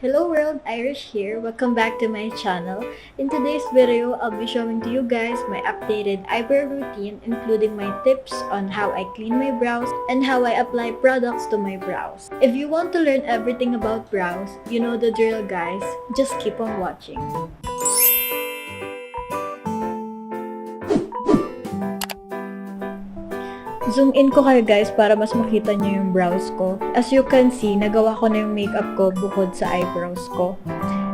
Hello world, Irish here. Welcome back to my channel. In today's video, I'll be showing to you guys my updated eyebrow routine, including my tips on how I clean my brows and how I apply products to my brows. If you want to learn everything about brows, you know the drill guys. Just keep on watching. Zoom in ko kayo guys para mas makita nyo yung brows ko. As you can see, nagawa ko na yung makeup ko bukod sa eyebrows ko.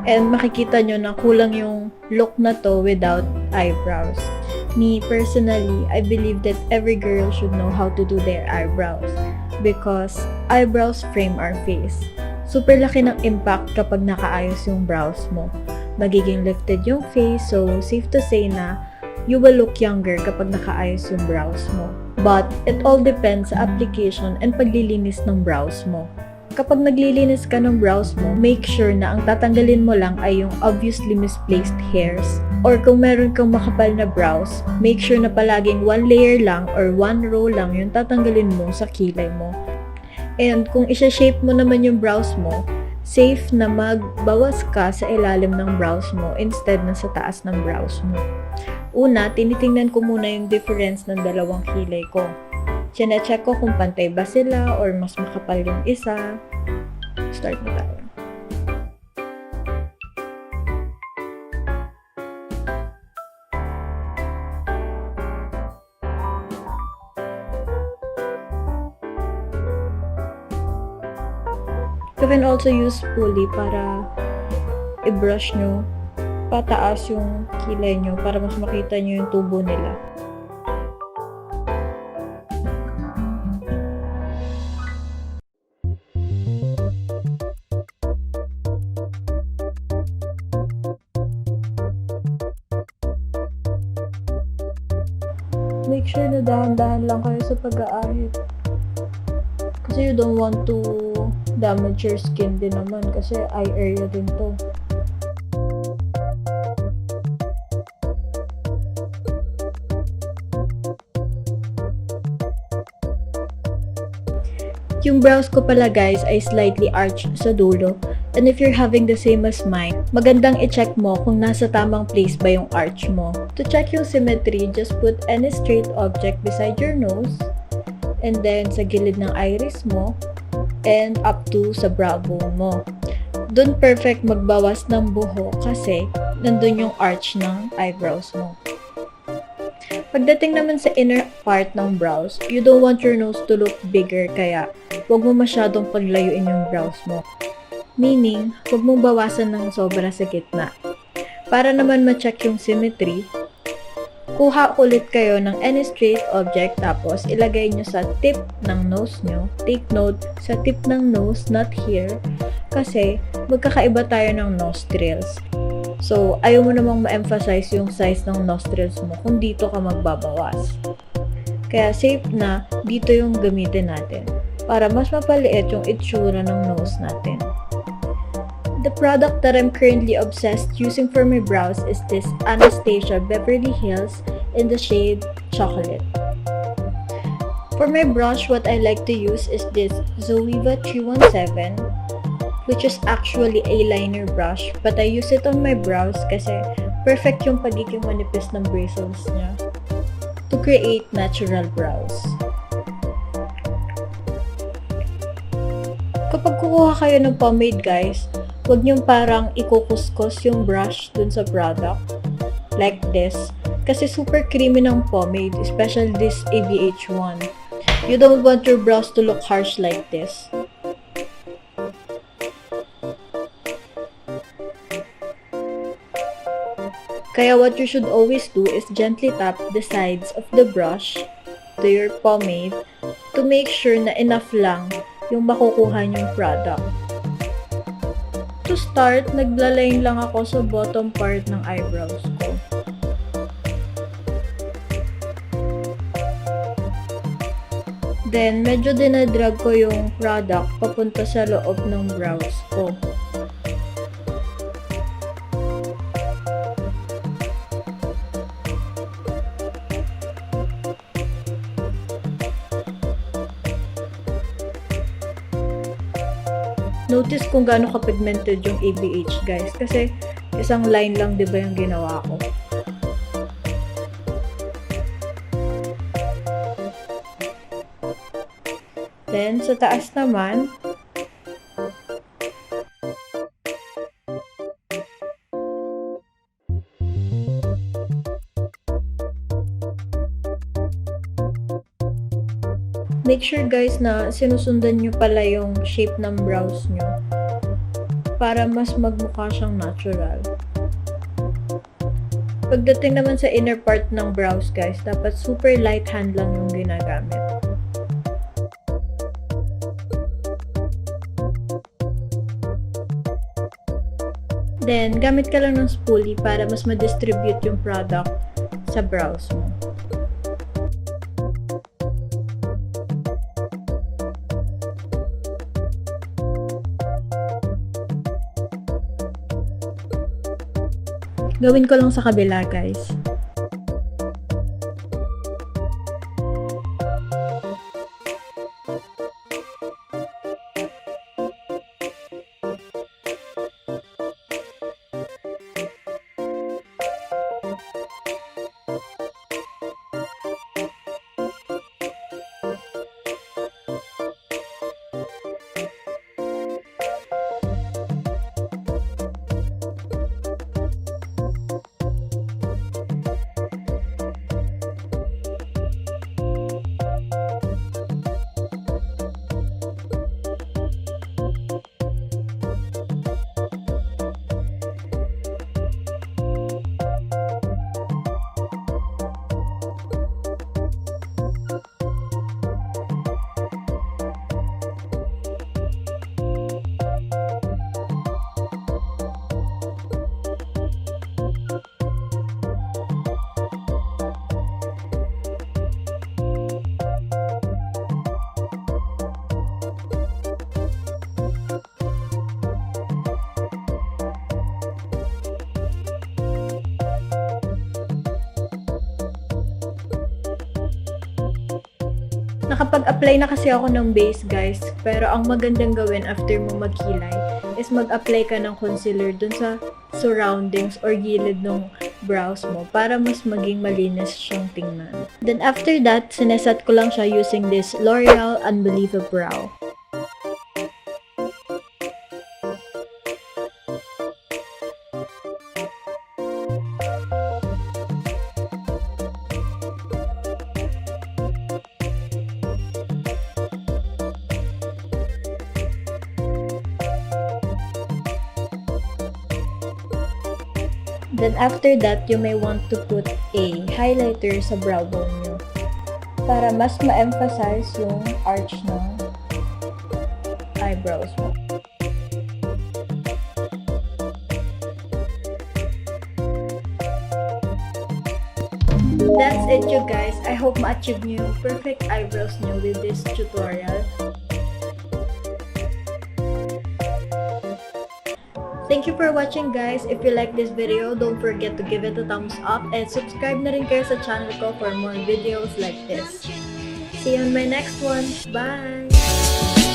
And makikita nyo na kulang yung look na to without eyebrows. Me, personally, I believe that every girl should know how to do their eyebrows. Because eyebrows frame our face. Super laki ng impact kapag nakaayos yung brows mo. Magiging lifted yung face, so safe to say na you will look younger kapag nakaayos yung brows mo. But, it all depends sa application and paglilinis ng brows mo. Kapag naglilinis ka ng brows mo, make sure na ang tatanggalin mo lang ay yung obviously misplaced hairs. Or kung meron kang makapal na brows, make sure na palaging one layer lang or one row lang yung tatanggalin mo sa kilay mo. And kung isa-shape mo naman yung brows mo, safe na magbawas ka sa ilalim ng brows mo instead na sa taas ng brows mo. Una, tinitingnan ko muna yung difference ng dalawang kilay ko. Sine-check ko kung pantay ba sila or mas makapal yung isa. Start na tayo. You can also use pulley para i-brush nyo pataas yung kilay nyo para mas makita nyo yung tubo nila. Make sure na dahan-dahan lang kayo sa pag-aahit. Kasi you don't want to damage your skin din naman kasi eye area din to. Yung brows ko pala guys ay slightly arched sa dulo. And if you're having the same as mine, magandang i-check mo kung nasa tamang place ba yung arch mo. To check yung symmetry, just put any straight object beside your nose, and then sa gilid ng iris mo, and up to sa brow bone mo. Dun perfect magbawas ng buho kasi nandun yung arch ng eyebrows mo. Pagdating naman sa inner part ng brows, you don't want your nose to look bigger kaya huwag mo masyadong paglayuin yung brows mo. Meaning, huwag mong bawasan ng sobra sa gitna. Para naman ma-check yung symmetry, kuha ulit kayo ng any straight object tapos ilagay nyo sa tip ng nose nyo. Take note, sa tip ng nose, not here, kasi magkakaiba tayo ng nostrils. So, ayaw mo namang ma-emphasize yung size ng nostrils mo kung dito ka magbabawas. Kaya safe na dito yung gamitin natin para mas mapaliit yung itsura ng nose natin. The product that I'm currently obsessed using for my brows is this Anastasia Beverly Hills in the shade Chocolate. For my brush, what I like to use is this Zoeva 317, which is actually a liner brush, but I use it on my brows kasi perfect yung pagiging manipis ng bristles niya to create natural brows. Kapag kukuha kayo ng pomade guys, huwag niyong parang ikukuskus yung brush dun sa product like this kasi super creamy ng pomade, especially this ABH1. You don't want your brows to look harsh like this. Kaya what you should always do is gently tap the sides of the brush to your pomade to make sure na enough lang yung makukuha niyong product. To start, naglaline lang ako sa bottom part ng eyebrows ko. Then, medyo dinadrag ko yung product papunta sa loob ng brows ko. notice kung gaano ka-pigmented yung ABH, guys. Kasi isang line lang, di ba, yung ginawa ko. Then, sa taas naman, make sure guys na sinusundan nyo pala yung shape ng brows nyo para mas magmukha siyang natural. Pagdating naman sa inner part ng brows guys, dapat super light hand lang yung ginagamit. Then, gamit ka lang ng spoolie para mas ma-distribute yung product sa brows mo. Gawin ko lang sa kabila, guys. Nakapag-apply na kasi ako ng base guys, pero ang magandang gawin after mo magkilay is mag-apply ka ng concealer dun sa surroundings or gilid ng brows mo para mas maging malinis siyang tingnan. Then after that, sineset ko lang siya using this L'Oreal Unbelievable Brow. Then after that, you may want to put a highlighter sa brow bone nyo para mas ma-emphasize yung arch ng eyebrows mo. That's it you guys. I hope ma-achieve nyo yung perfect eyebrows nyo with this tutorial. Thank you for watching guys. If you like this video, don't forget to give it a thumbs up and subscribe na rin kayo sa channel ko for more videos like this. See you on my next one. Bye!